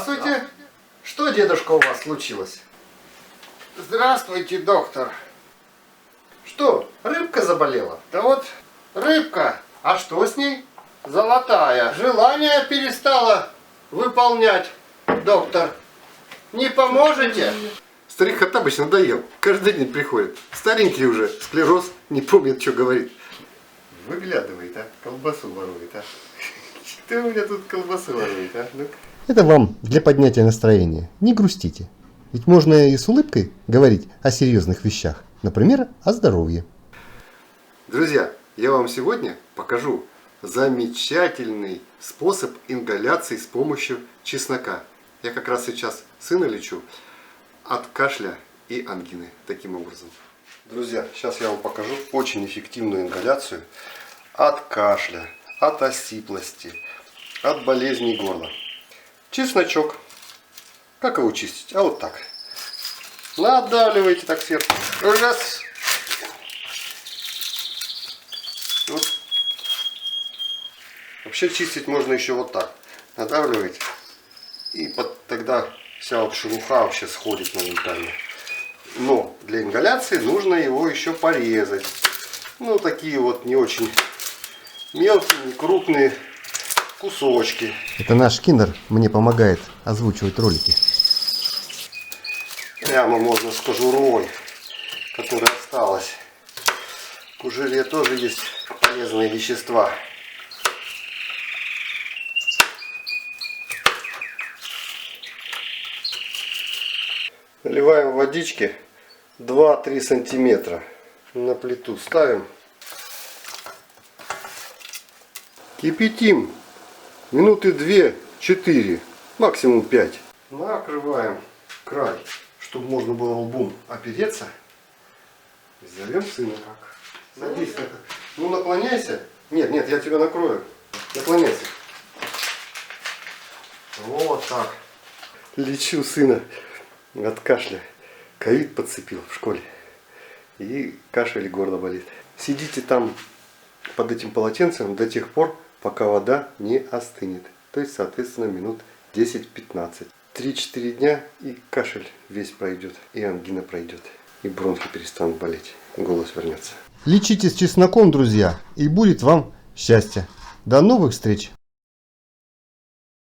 Здравствуйте. Что, дедушка, у вас случилось? Здравствуйте, доктор. Что, рыбка заболела? Да вот рыбка А что с ней? золотая. Желание перестала выполнять, доктор. Не поможете? Старик Хаттабыч надоел. Каждый день приходит. Старенький уже, склероз, не помнит, что говорит. Выглядывает, а? Колбасу ворует, а? Кто у меня тут колбасу ворует, а? Ну-ка. Это вам для поднятия настроения. Не грустите. Ведь можно и с улыбкой говорить о серьезных вещах. Например, о здоровье. Друзья, я вам сегодня покажу замечательный способ ингаляции с помощью чеснока. Я как раз сейчас сына лечу от кашля и ангины таким образом. Друзья, сейчас я вам покажу очень эффективную ингаляцию от кашля, от осиплости, от болезней горла. Чесночок. Как его чистить? А вот так. Надавливаете так сверху. Раз. Вот. Вообще чистить можно еще вот так. Надавливаете. И тогда вся вот шелуха вообще сходит моментально. Но для ингаляции нужно его еще порезать. Ну, такие вот не очень мелкие, не крупные кусочки. Это наш киндер мне помогает озвучивать ролики. Прямо можно с кожурой, которая осталась. В кожуре тоже есть полезные вещества. Наливаем водички 2-3 сантиметра. На плиту ставим. Кипятим минуты 2-4, максимум 5. Накрываем край, чтобы можно было лбом опереться. И зовем сына как. Садись как. Ну наклоняйся. Нет, нет, я тебя накрою. Наклоняйся. Вот так. Лечу сына от кашля. Ковид подцепил в школе. И кашель и горло болит. Сидите там под этим полотенцем до тех пор, пока вода не остынет. То есть, соответственно, минут 10-15. 3-4 дня и кашель весь пройдет, и ангина пройдет, и бронхи перестанут болеть, и голос вернется. Лечите с чесноком, друзья, и будет вам счастье. До новых встреч!